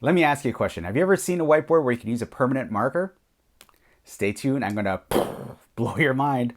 Let me ask you a question. Have you ever seen a whiteboard where you can use a permanent marker? Stay tuned, I'm gonna blow your mind.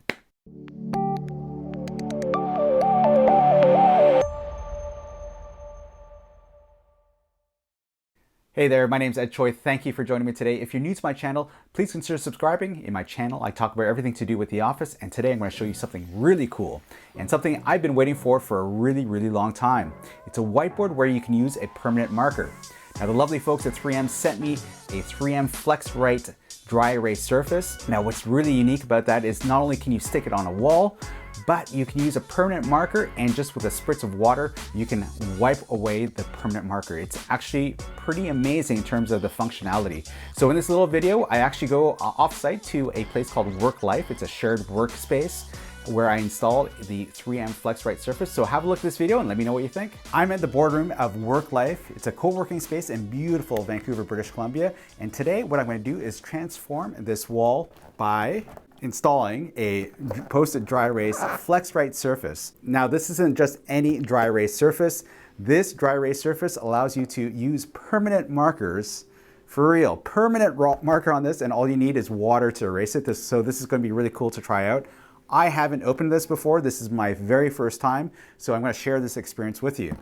Hey there, my name's Tchoi. Thank you for joining me today. If you're new to my channel, please consider subscribing. In my channel, I talk about everything to do with the office, and today I'm going to show you something really cool and something I've been waiting for a really long time. It's a whiteboard where you can use a permanent marker. Now, the lovely folks at 3M sent me a 3M Flex Right dry erase surface. Now, what's really unique about that is not only can you stick it on a wall, but you can use a permanent marker, and just with a spritz of water, you can wipe away the permanent marker. It's actually pretty amazing in terms of the functionality. So in this little video, I actually go off-site to a place called Work Life. It's a shared workspace where I installed the 3M Flex Right surface. So have a look at this video and let me know what you think. I'm at the boardroom of Work Life. It's a co-working space in beautiful Vancouver, British Columbia. And today what I'm going to do is transform this wall by installing a post-it dry erase Flex Right surface. Now, this isn't just any dry erase surface. This dry erase surface allows you to use permanent markers, for real, permanent marker on this, and all you need is water to erase it. So this is going to be really cool to try out. I haven't opened this before. This is my very first time, so I'm going to share this experience with you.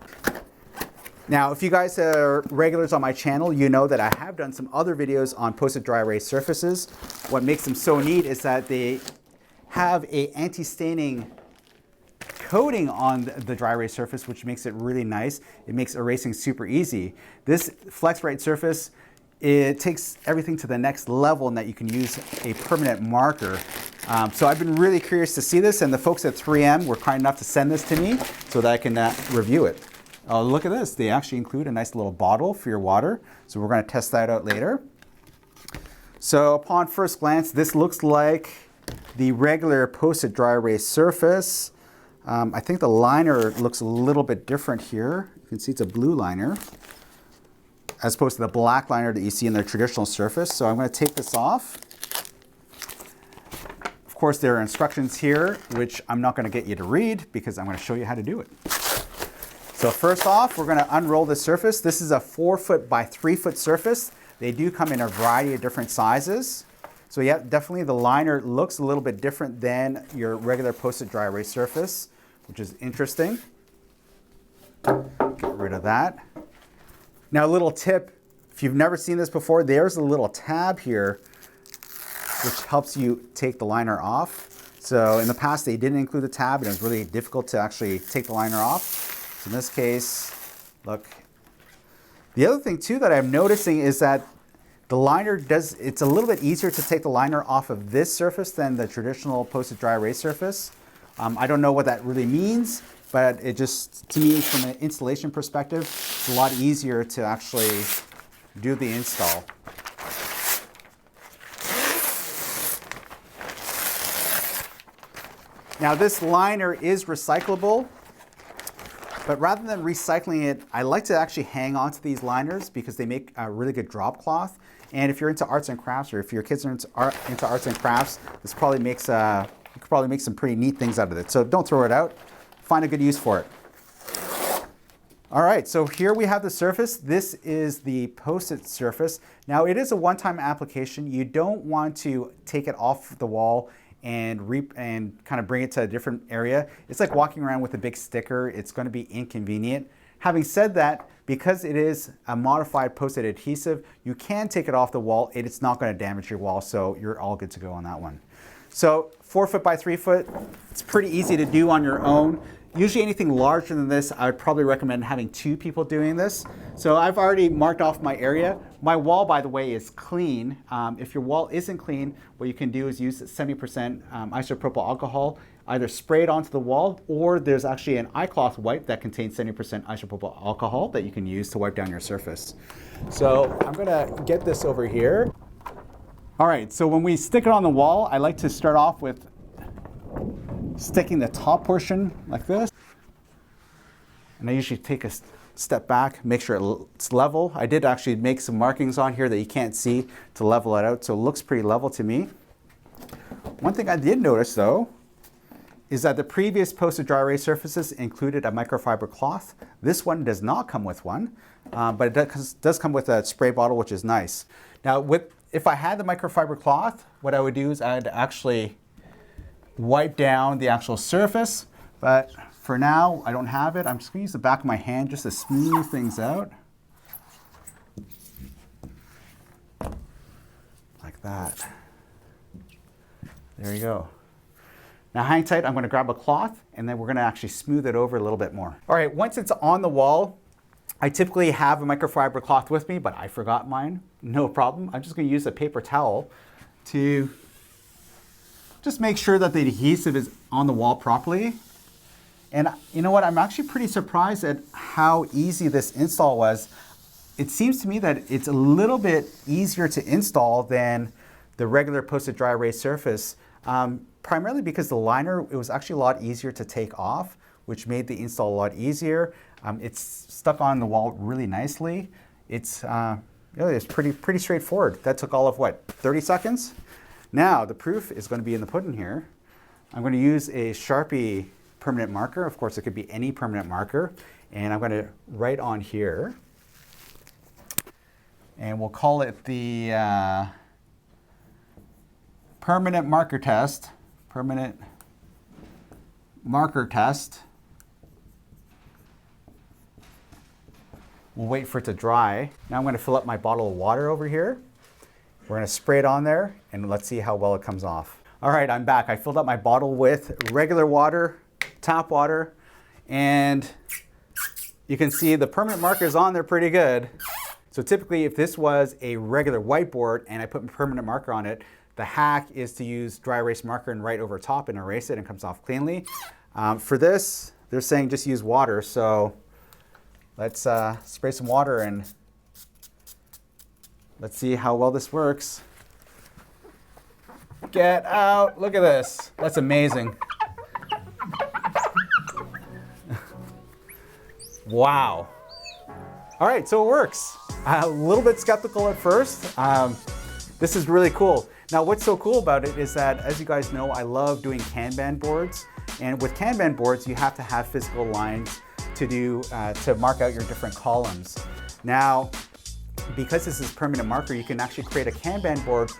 Now, if you guys are regulars on my channel, you know that I have done some other videos on post-it dry erase surfaces. What makes them so neat is that they have a anti-staining coating on the dry erase surface, which makes it really nice. It makes erasing super easy. This Flex Right surface, it takes everything to the next level in that you can use a permanent marker. So I've been really curious to see this, and the folks at 3M were kind enough to send this to me so that I can review it. Oh, look at this. They actually include a nice little bottle for your water. So we're going to test that out later. So upon first glance, this looks like the regular post-it dry erase surface. I think the liner looks a little bit different here. You can see it's a blue liner as opposed to the black liner that you see in their traditional surface. So I'm going to take this off. Of course, there are instructions here, which I'm not going to get you to read because I'm going to show you how to do it. So first off, we're going to unroll the surface. This is a 4-foot by 3-foot surface. They do come in a variety of different sizes. So yeah, definitely the liner looks a little bit different than your regular post-it dry erase surface, which is interesting. Get rid of that. Now, a little tip, if you've never seen this before, there's a little tab here which helps you take the liner off. So in the past, they didn't include the tab, and it was really difficult to actually take the liner off. In this case, look. The other thing too that I'm noticing is that the liner it's a little bit easier to take the liner off of this surface than the traditional post-it dry erase surface. I don't know what that really means, but it just, to me, from an installation perspective, it's a lot easier to actually do the install. Now, this liner is recyclable. But rather than recycling it, I like to actually hang on to these liners because they make a really good drop cloth. And if you're into arts and crafts, or if your kids are into arts and crafts, this probably makes, you could probably make some pretty neat things out of it. So don't throw it out. Find a good use for it. All right, so here we have the surface. This is the post-it surface. Now, it is a one-time application. You don't want to take it off the wall and kind of bring it to a different area. It's like walking around with a big sticker. It's going to be inconvenient. Having said that, because it is a modified post-it adhesive, you can take it off the wall. It's not going to damage your wall, so you're all good to go on that one. So 4-foot by 3-foot, it's pretty easy to do on your own. Usually anything larger than this, I would probably recommend having 2 people doing this. So I've already marked off my area. My wall, by the way, is clean. If your wall isn't clean, what you can do is use 70% isopropyl alcohol, either spray it onto the wall, or there's actually an iCloth wipe that contains 70% isopropyl alcohol that you can use to wipe down your surface. So I'm gonna get this over here. All right, so when we stick it on the wall, I like to start off with sticking the top portion like this. And I usually take a step back, make sure it's level. I did actually make some markings on here that you can't see to level it out, so it looks pretty level to me. One thing I did notice though is that the previous post-it dry erase surfaces included a microfiber cloth. This one does not come with one, but it does come with a spray bottle, which is nice. Now, if I had the microfiber cloth, what I would do is I'd actually wipe down the actual surface, but for now, I don't have it. I'm just gonna use the back of my hand just to smooth things out. Like that. There you go. Now hang tight, I'm gonna grab a cloth and then we're gonna actually smooth it over a little bit more. All right, once it's on the wall, I typically have a microfiber cloth with me, but I forgot mine. No problem. I'm just gonna use a paper towel to just make sure that the adhesive is on the wall properly. And you know what, I'm actually pretty surprised at how easy this install was. It seems to me that it's a little bit easier to install than the regular post-it dry erase surface. Primarily because the liner, it was actually a lot easier to take off, which made the install a lot easier. It's stuck on the wall really nicely. It's pretty straightforward. That took all of what, 30 seconds? Now the proof is going to be in the pudding here. I'm going to use a Sharpie permanent marker. Of course, it could be any permanent marker. And I'm going to write on here. And we'll call it the permanent marker test. Permanent marker test. We'll wait for it to dry. Now I'm going to fill up my bottle of water over here. We're going to spray it on there and let's see how well it comes off. All right, I'm back. I filled up my bottle with regular water, tap water, and you can see the permanent marker is on there pretty good. So typically if this was a regular whiteboard and I put a permanent marker on it, the hack is to use dry erase marker and write over top and erase it and it comes off cleanly. For this, they're saying just use water. So let's spray some water and let's see how well this works. Get out, look at this. That's amazing. Wow. All right, so it works. A little bit skeptical at first. This is really cool. Now, what's so cool about it is that, as you guys know, I love doing kanban boards. And with kanban boards, you have to have physical lines to mark out your different columns. Now, because this is permanent marker, you can actually create a kanban board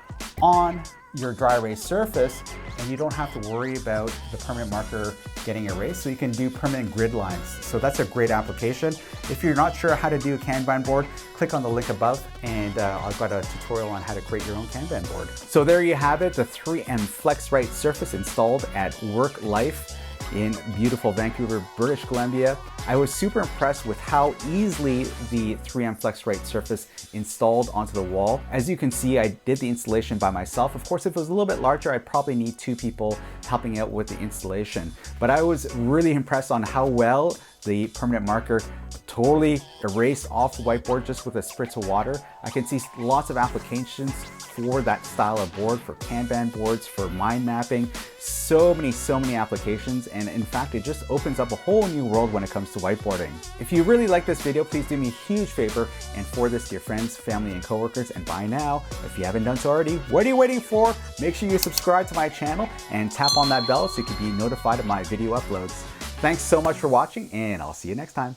on your dry erase surface, and you don't have to worry about the permanent marker getting erased, so you can do permanent grid lines. So that's a great application. If you're not sure how to do a Kanban board, click on the link above, and I've got a tutorial on how to create your own Kanban board. So there you have it, the 3M FlexWrite surface installed at Work Life in beautiful Vancouver, British Columbia. I was super impressed with how easily the 3M FlexWrite surface installed onto the wall. As you can see, I did the installation by myself. Of course, if it was a little bit larger, I'd probably need 2 people helping out with the installation. But I was really impressed on how well the permanent marker totally erased off the whiteboard just with a spritz of water. I can see lots of applications for that style of board, for Kanban boards, for mind mapping, so many applications. And in fact, it just opens up a whole new world when it comes to whiteboarding. If you really like this video, please do me a huge favor and forward this to your friends, family, and coworkers. And by now, if you haven't done so already, what are you waiting for? Make sure you subscribe to my channel and tap on that bell so you can be notified of my video uploads. Thanks so much for watching, and I'll see you next time.